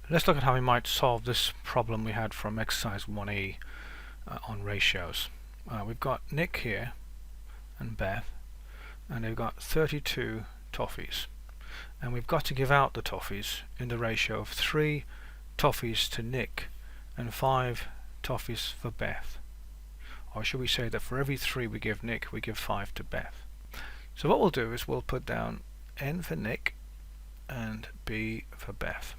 Let's look at how we might solve this problem we had from exercise 1e on ratios. We've got Nick here and Beth, and they've got 32 toffees, and we've got to give out the toffees in the ratio of 3 toffees to Nick and 5 toffees for Beth. Or should we say that for every 3 we give Nick, we give 5 to Beth. So what we'll do is we'll put down N for Nick and B for Beth,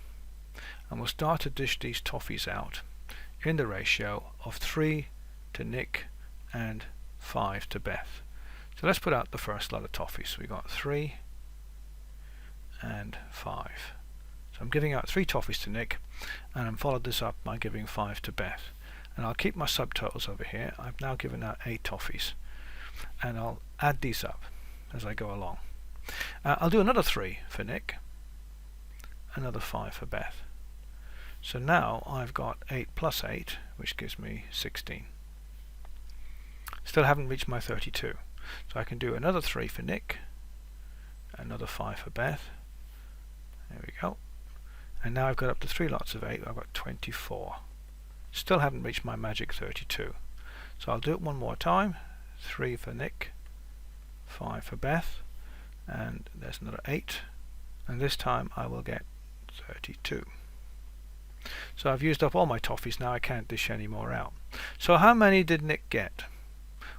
and we'll start to dish these toffees out in the ratio of 3 to Nick and 5 to Beth. So let's put out the first lot of toffees. We got 3 and 5. So I'm giving out 3 toffees to Nick, and I'm followed this up by giving 5 to Beth. And I'll keep my subtotals over here. I've now given out 8 toffees, and I'll add these up as I go along. I'll do another 3 for Nick, another 5 for Beth. So now I've got 8 plus 8, which gives me 16. Still haven't reached my 32. So I can do another 3 for Nick, another 5 for Beth. There we go. And now I've got up to 3 lots of 8. I've got 24. Still haven't reached my magic 32. So I'll do it one more time. 3 for Nick, 5 for Beth, and there's another 8. And this time I will get 32. So I've used up all my toffees now. I can't dish any more out. So how many did Nick get?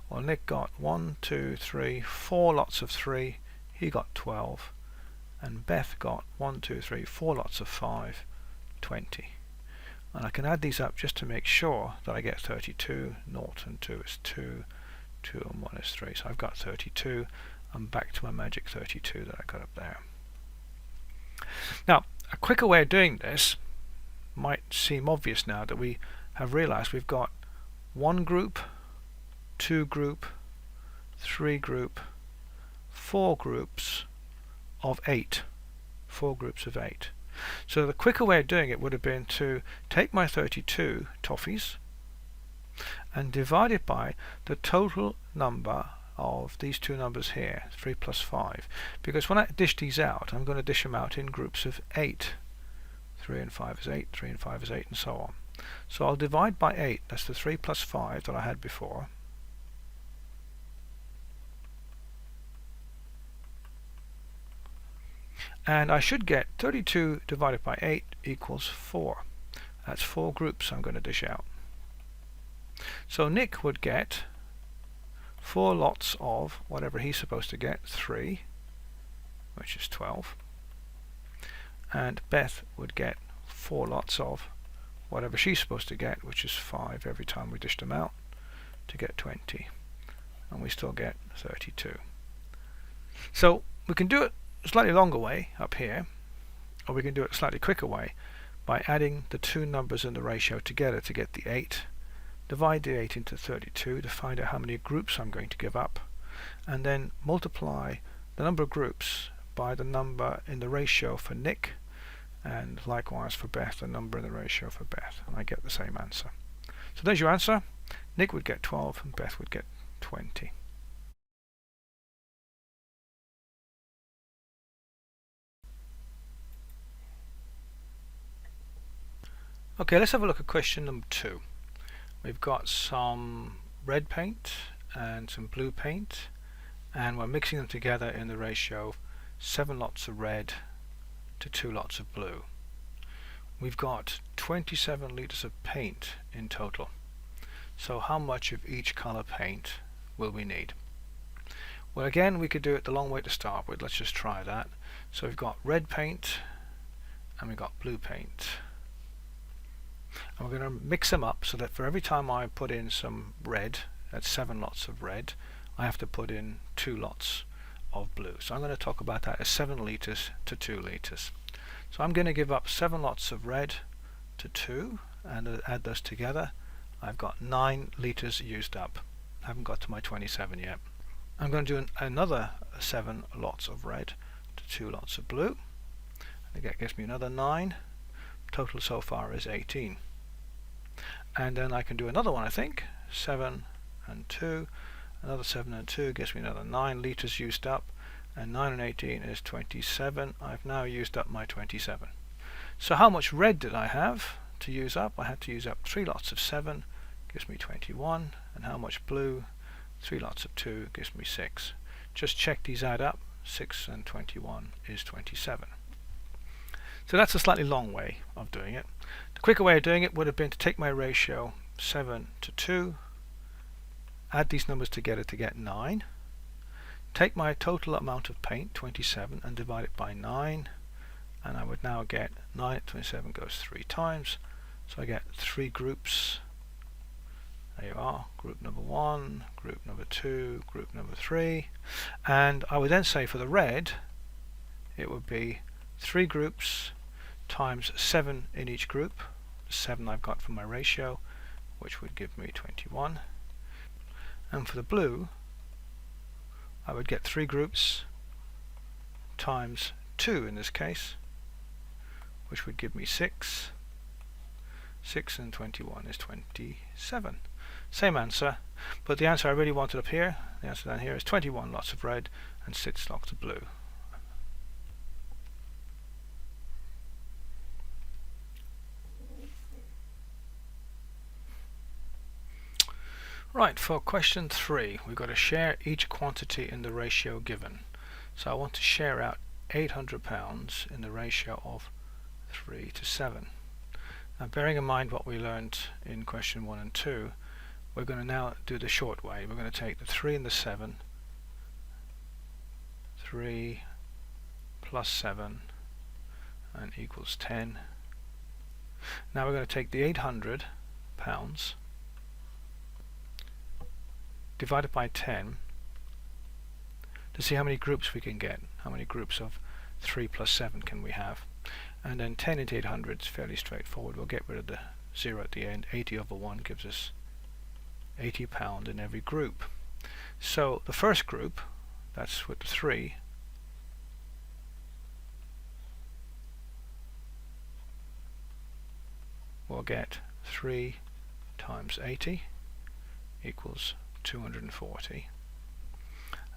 Well, Nick got 1, 2, 3, 4 lots of 3. He got 12. And Beth got 1, 2, 3, 4 lots of 5, 20. And I can add these up just to make sure that I get 32. 0 and 2 is 2. 2 and 1 is 3. So I've got 32. I'm back to my magic 32 that I got up there. Now, a quicker way of doing this might seem obvious now that we have realized we've got 1 group, 2 group, 3 group, 4 groups of 8. 4 groups of 8. So the quicker way of doing it would have been to take my 32 toffees and divide it by the total number of these two numbers here, 3 plus 5. Because when I dish these out, I'm going to dish them out in groups of 8. 3 and 5 is 8, 3 and 5 is 8, and so on. So I'll divide by 8. That's the 3 plus 5 that I had before. And I should get 32 divided by 8 equals 4. That's 4 groups I'm going to dish out. So Nick would get 4 lots of whatever he's supposed to get, 3, which is 12. And Beth would get 4 lots of whatever she's supposed to get, which is 5 every time we dish them out, to get 20. And we still get 32. So we can do it a slightly longer way up here, or we can do it a slightly quicker way by adding the two numbers in the ratio together to get the 8. Divide the 8 into 32 to find out how many groups I'm going to give up, and then multiply the number of groups by the number in the ratio for Nick, and likewise for Beth, the number in the ratio for Beth, and I get the same answer. So there's your answer. Nick would get 12 and Beth would get 20. Okay, let's have a look at question number 2. We've got some red paint and some blue paint, and we're mixing them together in the ratio of 7 lots of red to 2 lots of blue. We've got 27 litres of paint in total. So how much of each colour paint will we need? Well, again, we could do it the long way to start with. Let's just try that. So we've got red paint and we've got blue paint. And we're going to mix them up so that for every time I put in some red, that's 7 lots of red, I have to put in 2 lots of blue. So I'm going to talk about that as 7 litres to 2 litres. So I'm going to give up 7 lots of red to 2, and add those together. I've got 9 litres used up. I haven't got to my 27 yet. I'm going to do another 7 lots of red to 2 lots of blue. And that gives me another 9. Total so far is 18. And then I can do another one, I think. 7 and 2. Another 7 and 2 gives me another 9 litres used up. And 9 and 18 is 27. I've now used up my 27. So how much red did I have to use up? I had to use up 3 lots of 7, gives me 21. And how much blue? 3 lots of 2 gives me 6. Just check these add up. 6 and 21 is 27. So that's a slightly long way of doing it. The quicker way of doing it would have been to take my ratio 7 to 2, add these numbers together to get 9, take my total amount of paint, 27, and divide it by 9, and I would now get 9 at 27 goes 3 times, so I get 3 groups. There you are, group number 1, group number 2, group number 3, and I would then say for the red it would be 3 groups times 7 in each group, the 7 I've got from my ratio, which would give me 21. And for the blue, I would get 3 groups times 2 in this case, which would give me 6. 6 and 21 is 27. Same answer, but the answer I really wanted up here, the answer down here is 21 lots of red and 6 lots of blue. Right, for question 3, we've got to share each quantity in the ratio given. So I want to share out £800 in the ratio of 3 to 7. Now, bearing in mind what we learned in question 1 and 2, we're going to now do the short way. We're going to take the 3 and the 7, 3 plus 7, and equals 10. Now we're going to take the £800 divided by 10 to see how many groups we can get, how many groups of 3 plus 7 can we have, and then 10 into 800 is fairly straightforward. We'll get rid of the 0 at the end. 80 over 1 gives us £80 in every group. So the first group, that's with the 3, we'll get 3 times 80 equals 240,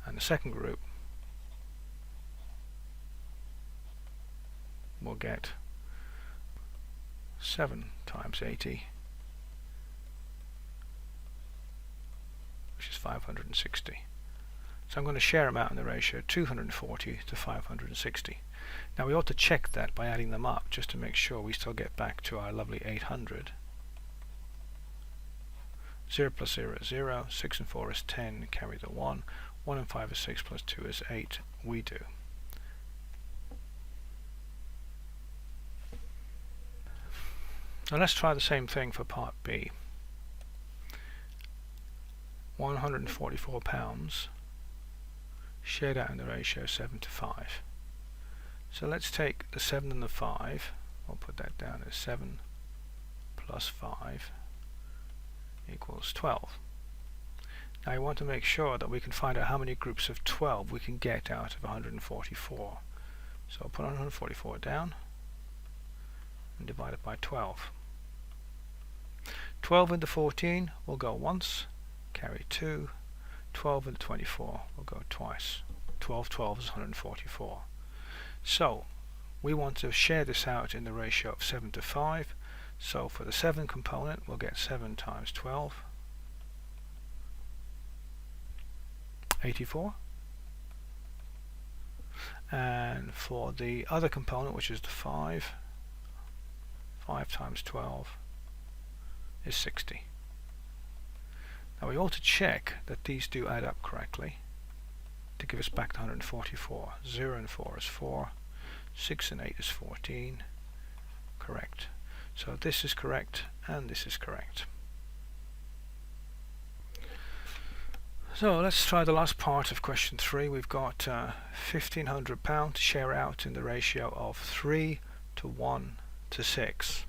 and the second group will get 7 times 80, which is 560. So I'm going to share them out in the ratio 240 to 560. Now we ought to check that by adding them up just to make sure we still get back to our lovely 800. 0 plus 0 is 0, 6 and 4 is 10, carry the 1, 1 and 5 is 6, plus 2 is 8, we do. Now let's try the same thing for part B. £144 shared out in the ratio 7 to 5. So let's take the 7 and the 5, I'll put that down as 7 plus 5 equals 12. Now I want to make sure that we can find out how many groups of 12 we can get out of 144. So I'll put 144 down and divide it by 12. 12 into 14 will go once, carry 2. 12 into 24 will go twice. 12 12 is 144. So we want to share this out in the ratio of 7 to 5. So for the 7 component, we'll get 7 times 12, 84. And for the other component, which is the 5, 5 times 12 is 60. Now we ought to check that these do add up correctly to give us back to 144. 0 and 4 is 4, 6 and 8 is 14, correct. So this is correct and this is correct. So let's try the last part of question 3. We've got £1,500 to share out in the ratio of 3 to 1 to 6.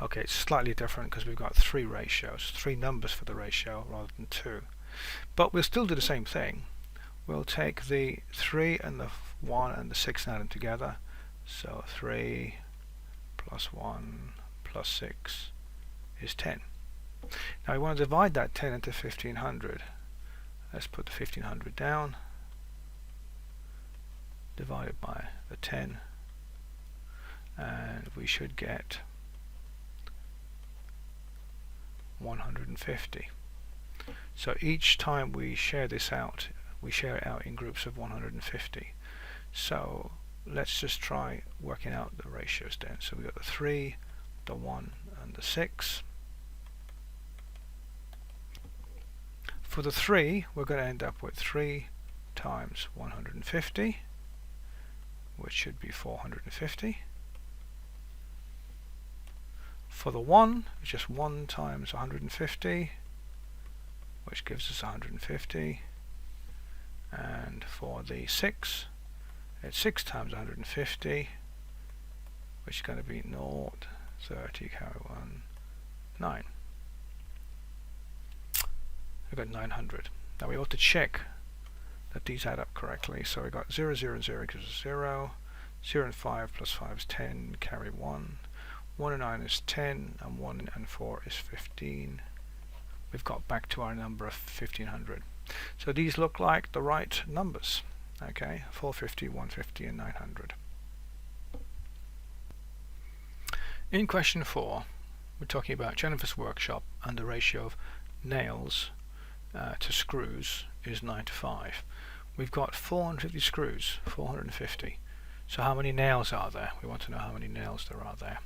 Okay, it's slightly different because we've got 3 ratios, 3 numbers for the ratio rather than 2. But we'll still do the same thing. We'll take the 3 and the 1 and the 6 and add them together. So 3 plus 1 plus 6 is 10. Now we want to divide that 10 into 1,500. Let's put the 1,500 down, divided by the 10. and we should get 150. So each time we share this out, we share it out in groups of 150. So let's just try working out the ratios then. So we got the 3, the 1 and the 6. For the 3, we're going to end up with 3 times 150, which should be 450. For the 1, it's just 1 times 150, which gives us 150. And for the 6, it's 6 times 150, which is going to be 0, 30, carry 1, 9. We've got 900. Now we ought to check that these add up correctly. So we got 0, 0 and 0 gives us 0, 0 and 5 plus 5 is 10, carry 1, 1 and 9 is 10, and 1 and 4 is 15. We've got back to our number of 1500. So these look like the right numbers. Okay, 450, 150 and 900. In question 4, we're talking about Jennifer's workshop, and the ratio of nails to screws is 9 to 5. We've got 450 screws, 450. So how many nails are there? We want to know how many nails there are there.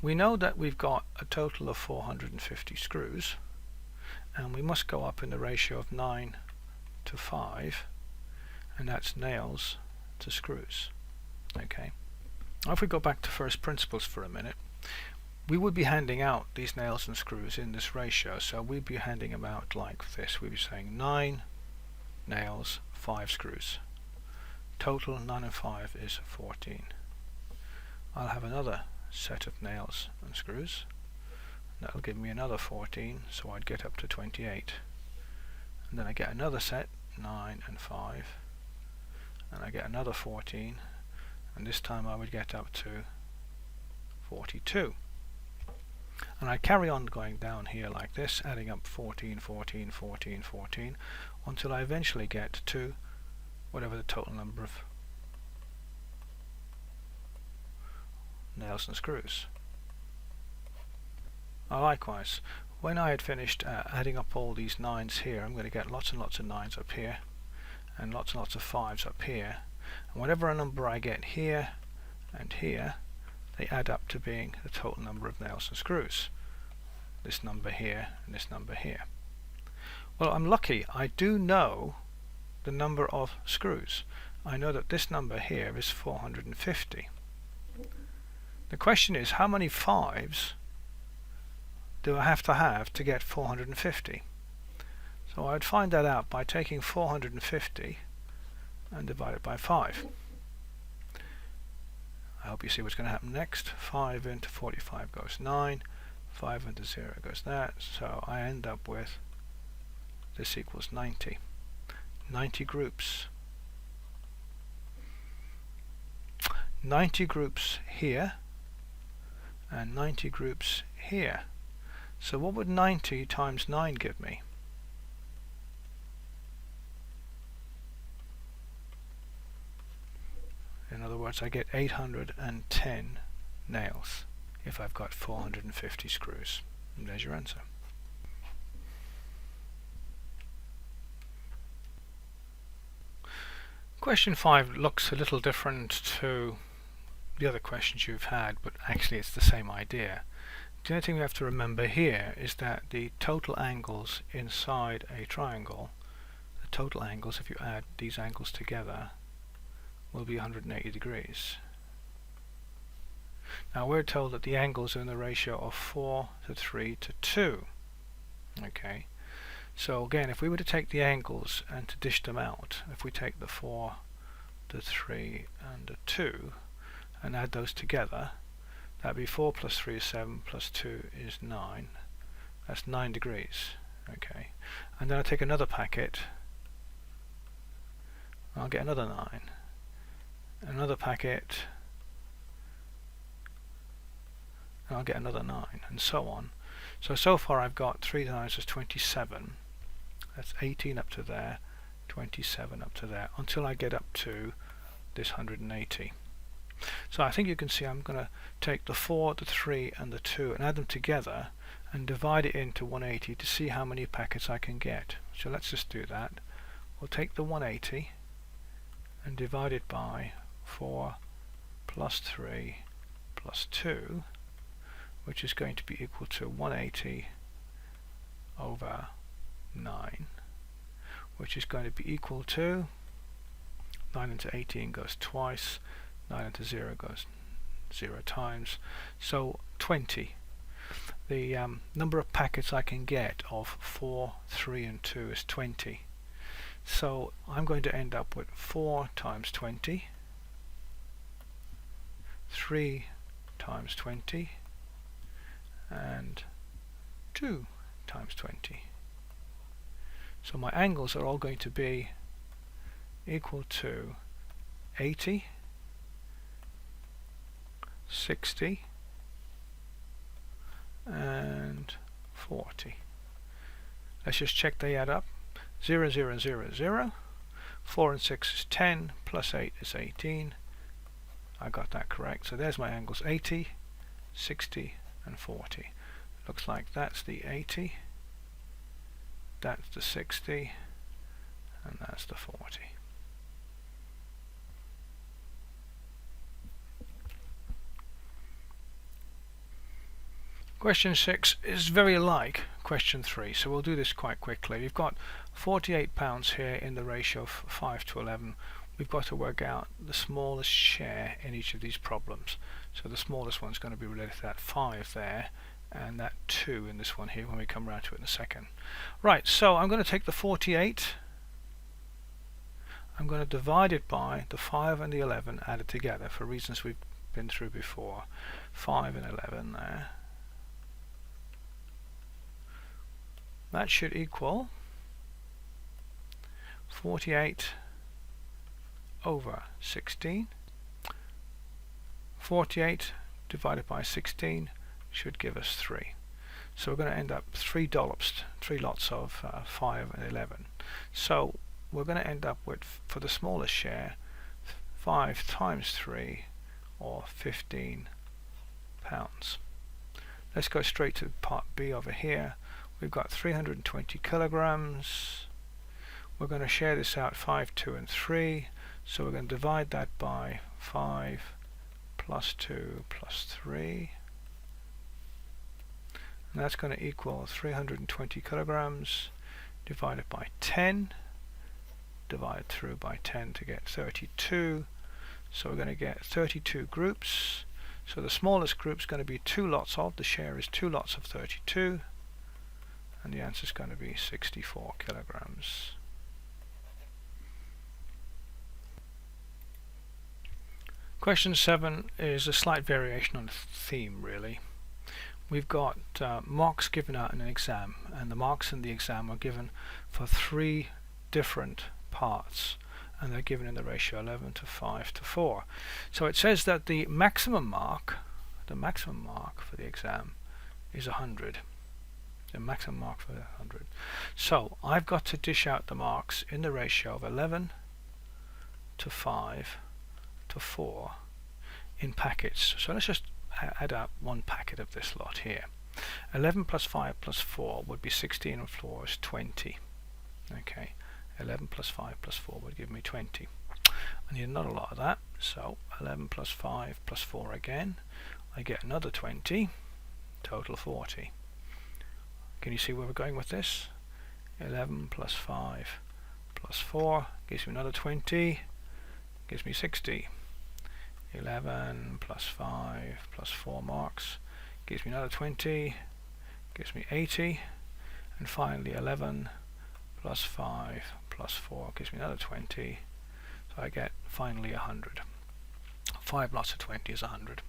We know that we've got a total of 450 screws, and we must go up in the ratio of 9 to 5, and that's nails to screws. Okay. Now if we go back to first principles for a minute, we would be handing out these nails and screws in this ratio, so we'd be handing them out like this. We'd be saying 9 nails, 5 screws. Total 9 and 5 is 14. I'll have another set of nails and screws. That'll give me another 14, so I'd get up to 28. And then I get another set, 9 and 5. And I get another 14, and this time I would get up to 42. And I carry on going down here like this, adding up 14, 14, 14, 14, until I eventually get to whatever the total number of nails and screws. Likewise, when I had finished adding up all these 9s here, I'm going to get lots and lots of 9s up here, and lots of 5s up here. And whatever number I get here and here, they add up to being the total number of nails and screws. This number here and this number here. Well, I'm lucky. I do know the number of screws. I know that this number here is 450. The question is, how many 5s do I have to get 450? So I'd find that out by taking 450 and divide it by 5. I hope you see what's going to happen next. 5 into 45 goes 9, 5 into 0 goes that, so I end up with this equals 90. 90 groups. 90 groups here and 90 groups here. So what would 90 times 9 give me? In other words, I get 810 nails if I've got 450 screws. And there's your answer. Question 5 looks a little different to the other questions you've had, but actually it's the same idea. The only thing we have to remember here is that the total angles inside a triangle, the total angles, if you add these angles together, will be 180 degrees. Now we're told that the angles are in the ratio of 4 to 3 to 2. Okay, so again, if we were to take the angles and to dish them out, if we take the 4, the 3 and the 2 and add those together, that'd be 4 plus 3 is 7 plus 2 is 9. That's 9 degrees. Okay, and then I take another packet, I'll get another 9. Another packet, and I'll get another 9, and so on. So far I've got 3 times is 27. That's 18 up to there, 27 up to there, until I get up to this 180. So I think you can see I'm going to take the 4, the 3 and the 2 and add them together and divide it into 180 to see how many packets I can get. So let's just do that. We'll take the 180 and divide it by 4 plus 3 plus 2, which is going to be equal to 180 over 9, which is going to be equal to 9 into 18 goes twice, 9 into 0 goes 0 times, so 20. The number of packets I can get of 4, 3 and 2 is 20. So I'm going to end up with 4 times 20, 3 times 20 and 2 times 20. So my angles are all going to be equal to 80, 60 and 40. Let's just check they add up. 0, 0, 0, 0. 4 and 6 is 10, plus 8 is 18. I got that correct. So there's my angles, 80, 60 and 40. Looks like that's the 80, that's the 60 and that's the 40. Question 6 is very like question 3, so we'll do this quite quickly. We've got 48 pounds here in the ratio of 5 to 11. We've got to work out the smallest share in each of these problems. So the smallest one's going to be related to that 5 there, and that 2 in this one here when we come around to it in a second. Right, so I'm going to take the 48, I'm going to divide it by the 5 and the 11 added together for reasons we've been through before. 5 and 11 there. That should equal 48 over 16. 48 divided by 16 should give us 3. So we're going to end up 3 lots of 5 and 11. So we're going to end up with, for the smallest share, 5 times 3 or 15 pounds. Let's go straight to part B over here. We've got 320 kilograms. We're going to share this out 5, 2 and 3. So we're going to divide that by 5 plus 2 plus 3. And that's going to equal 320 kilograms divided by 10. Divide through by 10 to get 32. So we're going to get 32 groups. So the smallest group is going to be 2 lots of. The share is 2 lots of 32. And the answer is going to be 64 kilograms. Question 7 is a slight variation on the theme, really. We've got marks given out in an exam, and the marks in the exam are given for 3 different parts, and they're given in the ratio 11 to 5 to 4. So it says that the maximum mark for the exam is 100. The maximum mark for 100. So I've got to dish out the marks in the ratio of 11 to 5 to 4 in packets. So let's just add up one packet of this lot here. 11 plus 5 plus 4 would be 16 and 4 is 20. Okay, 11 plus 5 plus 4 would give me 20. I need another lot of that, so 11 plus 5 plus 4 again. I get another 20, total 40. Can you see where we're going with this? 11 plus 5 plus 4 gives me another 20, gives me 60. 11 plus 5 plus 4 marks gives me another 20, gives me 80. And finally 11 plus 5 plus 4 gives me another 20. So I get finally 100. 5 lots of 20 is 100.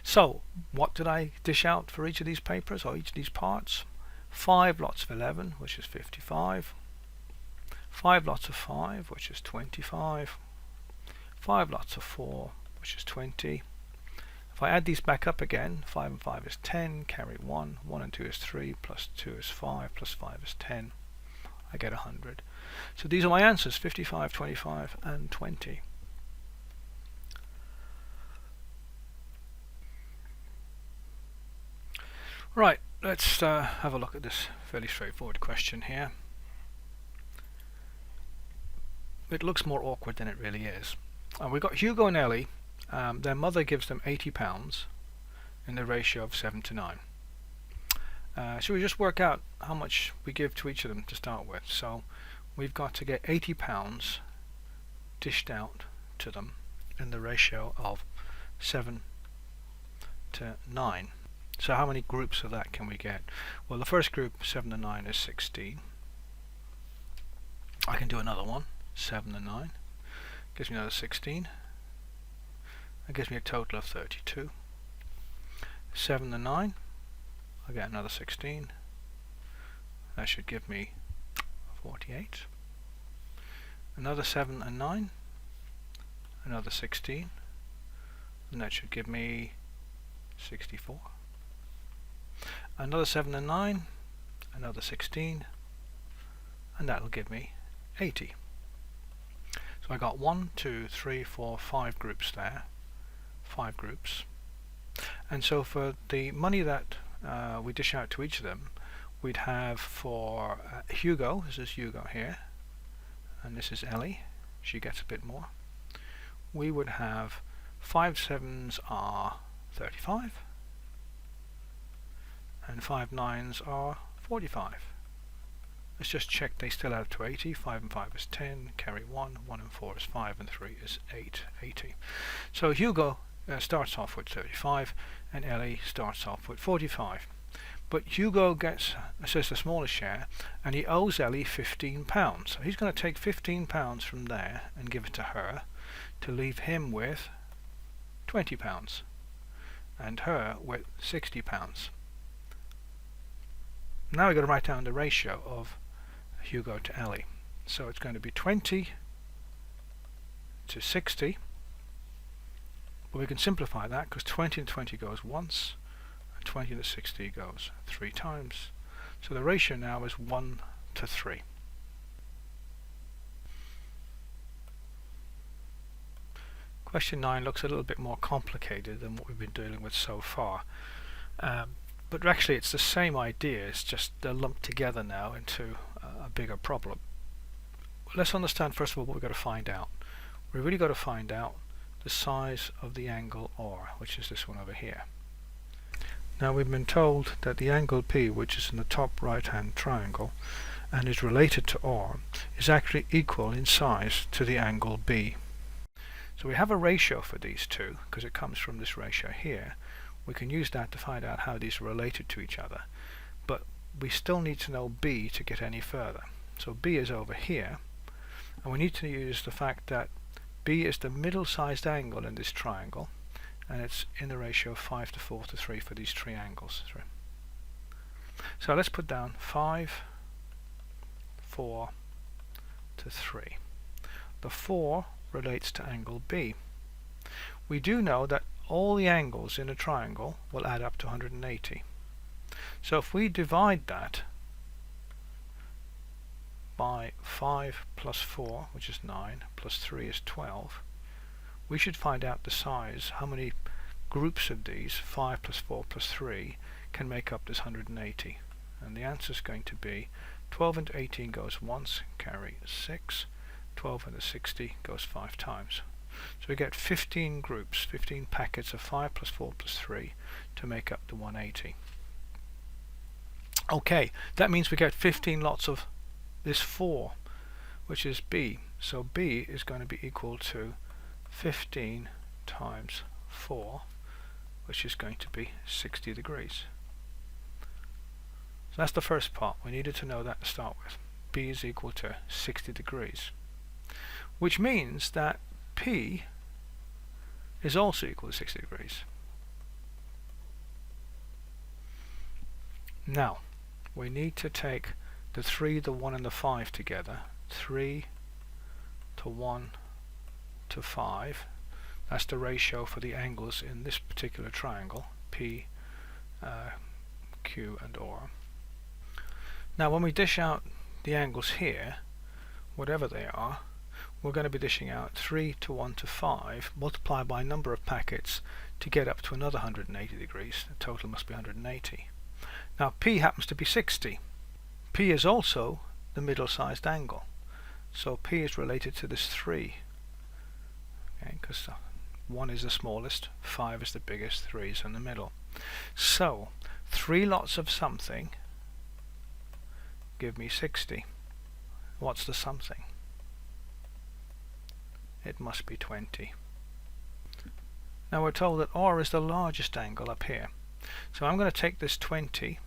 So what did I dish out for each of these papers or each of these parts? 5 lots of 11, which is 55. 5 lots of 5, which is 25. 5 lots of 4, which is 20. If I add these back up again, 5 and 5 is 10, carry 1, 1 and 2 is 3, plus 2 is 5, plus 5 is 10. I get 100. So these are my answers, 55, 25 and 20. Right, let's have a look at this fairly straightforward question here. It looks more awkward than it really is. We've got Hugo and Ellie. Their mother gives them £80 in the ratio of 7 to 9. Should we just work out how much we give to each of them to start with? So we've got to get £80 dished out to them in the ratio of 7 to 9. So how many groups of that can we get? Well, the first group, 7 to 9, is 16. I can do another one, 7 to 9. Gives me another 16. That gives me a total of 32. 7 to 9, I get another 16. That should give me 48. Another 7 and 9, another 16, and that should give me 64. Another 7 and 9, another 16, and that'll give me 80. So I got 1, 2, 3, 4, 5 groups there. 5 groups. And so for the money that we dish out to each of them, we'd have for Hugo, this is Hugo here, and this is Ellie, she gets a bit more. We would have 5 7s are 35, and 5 9s are 45. Let's just check they still add up to 80. 5 and 5 is 10, carry 1, 1 and 4 is 5, and 3 is 8, 80. So Hugo starts off with 35, and Ellie starts off with 45. But Hugo gets, says, the smallest share, and he owes Ellie £15. So he's going to take £15 from there and give it to her, to leave him with £20, and her with £60. Now we've got to write down the ratio of Hugo to Ellie. So it's going to be 20 to 60. But we can simplify that because 20 to 20 goes once, and 20 to 60 goes 3 times. So the ratio now is 1 to 3. Question 9 looks a little bit more complicated than what we've been dealing with so far. But actually it's the same idea, it's just they're lumped together now into a bigger problem. Let's understand first of all what we've got to find out. We've really got to find out the size of the angle R, which is this one over here. Now we've been told that the angle P, which is in the top right hand triangle and is related to R, is actually equal in size to the angle B. So we have a ratio for these two because it comes from this ratio here. We can use that to find out how these are related to each other, but we still need to know B to get any further. So B is over here, and we need to use the fact that B is the middle-sized angle in this triangle, and it's in the ratio of 5 to 4 to 3 for these three angles. So let's put down 5, 4 to 3. The 4 relates to angle B. We do know that all the angles in a triangle will add up to 180. So if we divide that by 5 plus 4, which is 9, plus 3 is 12, we should find out the size, how many groups of these, 5 plus 4 plus 3, can make up this 180. And the answer is going to be 12 into 18 goes once, carry 6, 12 into 60 goes 5 times. So we get 15 groups, 15 packets of 5 plus 4 plus 3 to make up the 180. Okay, that means we get 15 lots of this 4, which is B. So B is going to be equal to 15 times 4, which is going to be 60 degrees. So that's the first part. We needed to know that to start with. B is equal to 60 degrees, which means that P is also equal to 60 degrees. Now, we need to take the 3, the 1 and the 5 together. 3 to 1 to 5. That's the ratio for the angles in this particular triangle, P, Q and R. Now when we dish out the angles here, whatever they are, we're going to be dishing out 3 to 1 to 5 multiplied by number of packets to get up to another 180 degrees. The total must be 180. Now P happens to be 60. P is also the middle-sized angle. So P is related to this 3. Okay, because 1 is the smallest, 5 is the biggest, 3 is in the middle. So 3 lots of something give me 60. What's the something? It must be 20. Now we're told that R is the largest angle up here. So I'm going to take this 20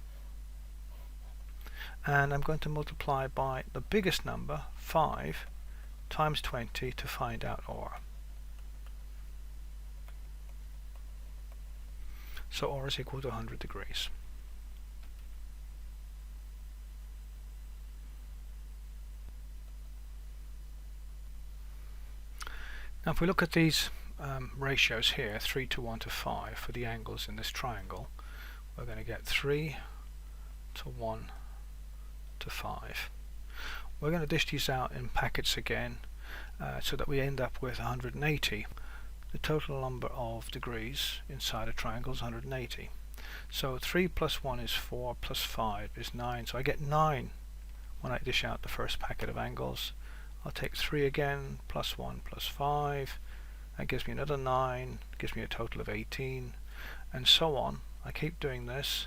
and I'm going to multiply by the biggest number, 5, times 20 to find out R. So R is equal to 100 degrees. Now if we look at these ratios here, 3 to 1 to 5 for the angles in this triangle, we're going to get 3 to 1 to 5. We're going to dish these out in packets again so that we end up with 180. The total number of degrees inside a triangle is 180. So 3 plus 1 is 4 plus 5 is 9. So I get 9 when I dish out the first packet of angles. I'll take 3 again, plus 1 plus 5. That gives me another 9, gives me a total of 18, and so on. I keep doing this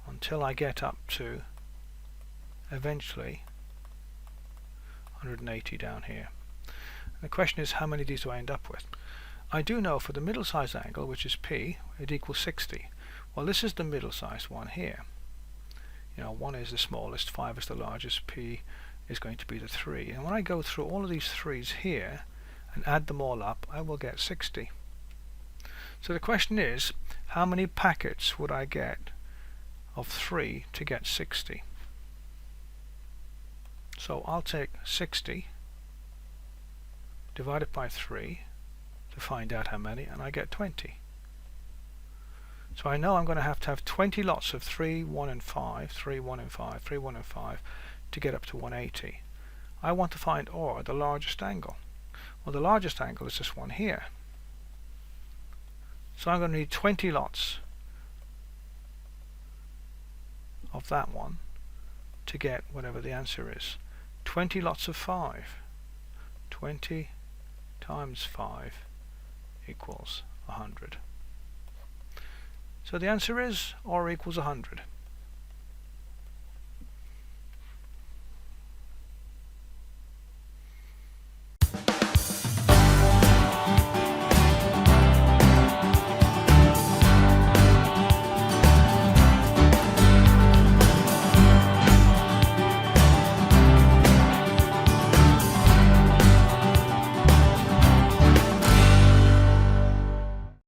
until I get up to eventually 180 down here. And the question is, how many of these do I end up with? I do know for the middle-sized angle, which is P, it equals 60. Well, this is the middle-sized one here. 1 is the smallest, 5 is the largest, P is going to be the 3. And when I go through all of these 3's here and add them all up, I will get 60. So the question is, how many packets would I get of 3 to get 60? So I'll take 60 divided by 3 to find out how many, and I get 20. So I know I'm going to have 20 lots of 3, 1 and 5, 3, 1 and 5, 3, 1 and 5 to get up to 180. I want to find R, the largest angle. Well, the largest angle is this one here. So I'm going to need 20 lots of that one to get whatever the answer is. 20 lots of 5. 20 times 5 equals 100. So the answer is R equals 100.